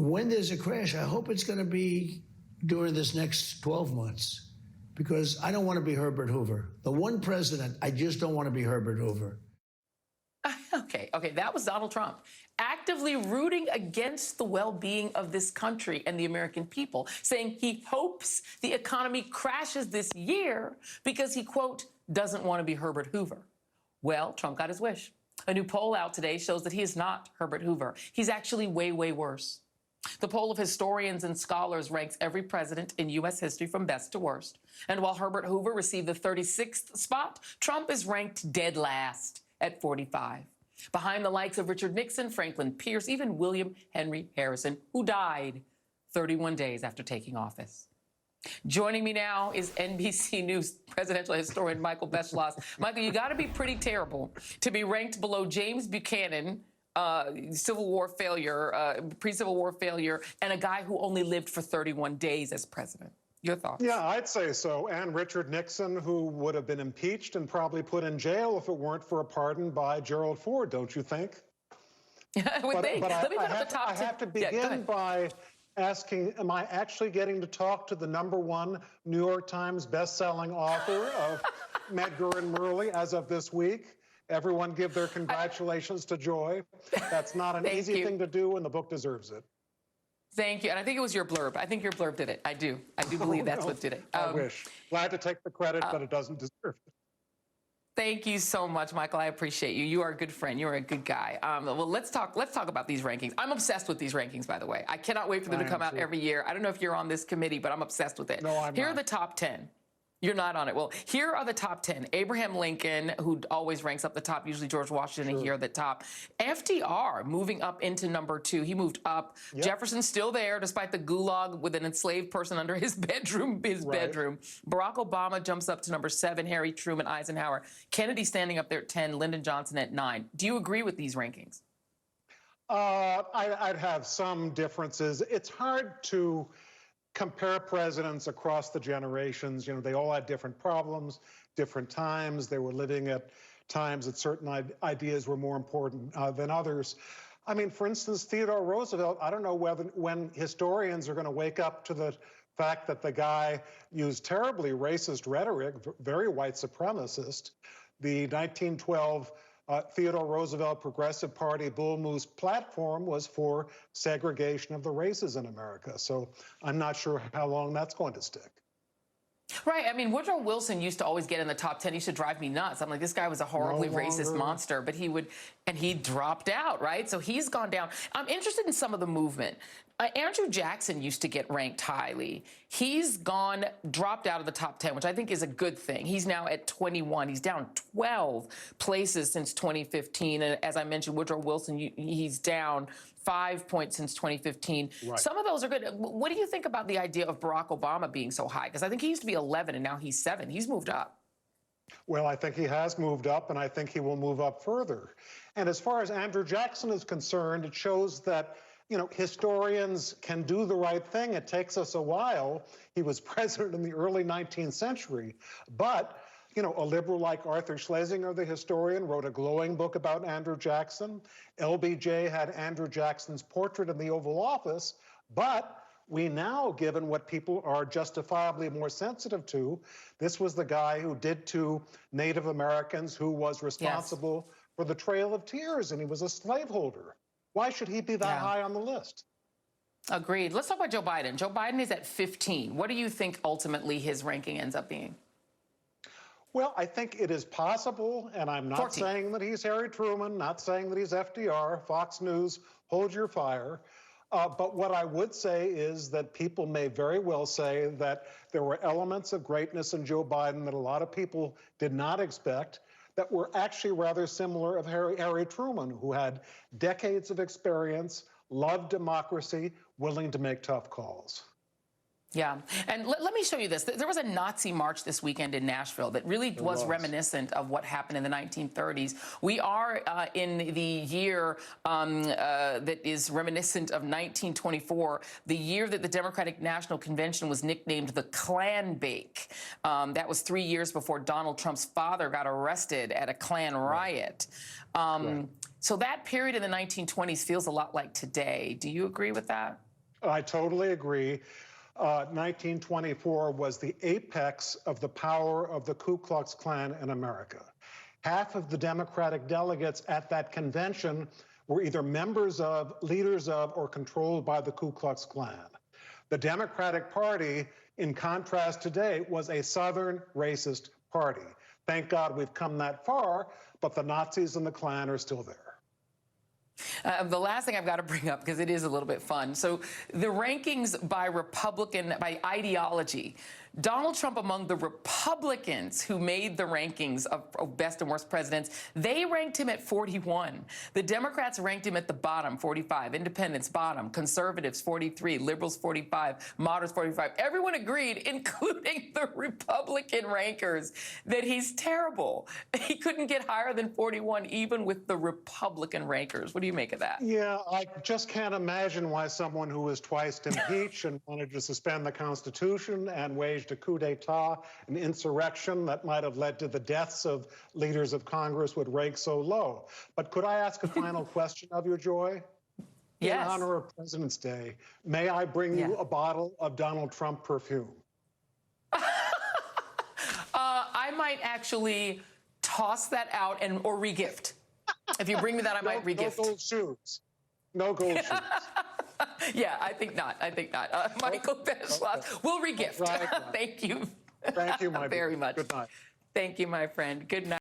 when there's a crash, I hope it's going to be during this next 12 months, because I don't want to be Herbert Hoover. The one president, I just don't want to be Herbert Hoover. Okay, that was Donald Trump, actively rooting against the well-being of this country and the American people, saying he hopes the economy crashes this year because he, quote, doesn't want to be Herbert Hoover. Well, Trump got his wish. A new poll out today shows that he is not Herbert Hoover. He's actually way, way worse. The poll of historians and scholars ranks every president in U.S. history from best to worst. And while Herbert Hoover received the 36th spot, Trump is ranked dead last at 45. Behind the likes of Richard Nixon, Franklin Pierce, even William Henry Harrison, who died 31 days after taking office. Joining me now is NBC News presidential historian Michael Beschloss. Michael, you got to be pretty terrible to be ranked below James Buchanan, Civil War failure, pre-Civil War failure, and a guy who only lived for 31 days as president. Your thoughts? Yeah, I'd say so. And Richard Nixon, who would have been impeached and probably put in jail if it weren't for a pardon by Gerald Ford, don't you think? I would think. Let me put up the top 10. I have to begin by asking, am I actually getting to talk to the #1 New York Times best-selling author of Medgar and Murley as of this week? Everyone give their congratulations to Joy. That's not an easy thing to do, and the book deserves it. Thank you. And I think it was your blurb. I think your blurb did it. I do believe that's what did it. I wish. Glad to take the credit, but it doesn't deserve it. Thank you so much, Michael. I appreciate you. You are a good friend. You are a good guy. Well, let's talk about these rankings. I'm obsessed with these rankings, by the way. I cannot wait for them to come out every year. I don't know if you're on this committee, but I'm obsessed with it. No, I'm not. Here are the top 10. You're not on it. Well, here are the top 10. Abraham Lincoln, who always ranks up the top, usually George Washington here at the top. FDR moving up into #2. He moved up. Yep. Jefferson's still there, despite the gulag with an enslaved person under his bedroom. Barack Obama jumps up to #7. Harry Truman, Eisenhower. Kennedy standing up there at 10. Lyndon Johnson at 9. Do you agree with these rankings? I'd have some differences. It's hard to compare presidents across the generations. You know, they all had different problems, different times. They were living at times that certain ideas were more important than others. I mean, for instance, Theodore Roosevelt, I don't know when historians are going to wake up to the fact that the guy used terribly racist rhetoric, very white supremacist. The 1912 Theodore Roosevelt Progressive Party Bull Moose platform was for segregation of the races in America. So I'm not sure how long that's going to stick. Right. I mean, Woodrow Wilson used to always get in the top 10. He used to drive me nuts. I'm like, this guy was a horribly racist monster, but he dropped out, right? So he's gone down. I'm interested in some of the movement. Andrew Jackson used to get ranked highly. He's dropped out of the top 10, which I think is a good thing. He's now at 21. He's down 12 places since 2015. And as I mentioned, Woodrow Wilson, he's down 5 points since 2015. Right. Some of those are good. What do you think about the idea of Barack Obama being so high? Because I think he used to be 11 and now he's 7. He's moved up. Well, I think he has moved up, and I think he will move up further. And as far as Andrew Jackson is concerned, it shows that, you know, historians can do the right thing. It takes us a while. He was president in the early 19th century. But, you know, a liberal like Arthur Schlesinger, the historian, wrote a glowing book about Andrew Jackson. LBJ had Andrew Jackson's portrait in the Oval Office. But we now, given what people are justifiably more sensitive to, this was the guy who did to Native Americans, who was responsible for the Trail of Tears, and he was a slaveholder. Why should he be that high on the list? Agreed. Let's talk about Joe Biden. Joe Biden is at 15. What do you think ultimately his ranking ends up being? Well, I think it is possible, and I'm not 14. saying that he's Harry Truman, not saying that he's FDR, Fox News, hold your fire. But what I would say is that people may very well say that there were elements of greatness in Joe Biden that a lot of people did not expect, that were actually rather similar of Harry Truman, who had decades of experience, loved democracy, willing to make tough calls. Yeah. And let me show you this. There was a Nazi march this weekend in Nashville that really was reminiscent of what happened in the 1930s. We are in the year that is reminiscent of 1924, the year that the Democratic National Convention was nicknamed the Klan Bake. That was 3 years before Donald Trump's father got arrested at a Klan riot. So that period in the 1920s feels a lot like today. Do you agree with that? I totally agree. 1924 was the apex of the power of the Ku Klux Klan in America. Half of the Democratic delegates at that convention were either members of, leaders of, or controlled by the Ku Klux Klan. The Democratic Party, in contrast today, was a Southern racist party. Thank God we've come that far, but the Nazis and the Klan are still there. The last thing I've got to bring up, because it is a little bit fun. So the rankings by Republican, by ideology, Donald Trump among the Republicans who made the rankings of best and worst presidents, they ranked him at 41. The Democrats ranked him at the bottom, 45. Independents, bottom. Conservatives, 43. Liberals, 45. Moderates, 45. Everyone agreed, including the Republican rankers, that he's terrible. He couldn't get higher than 41, even with the Republican rankers. What do you make of that? Yeah, I just can't imagine why someone who was twice impeached and wanted to suspend the Constitution and waged a coup d'etat, an insurrection that might have led to the deaths of leaders of Congress would rank so low. But could I ask a final question of you, Joy? Yes. In honor of President's Day, may I bring you a bottle of Donald Trump perfume? I might actually toss that out or regift. If you bring me that, I might regift. No gold shoes. No gold shoes. Yeah, I think not. I think not. Michael Beschloss, we'll regift. Right. Thank you. Thank you, my very much. Good night. Thank you, my friend. Good night.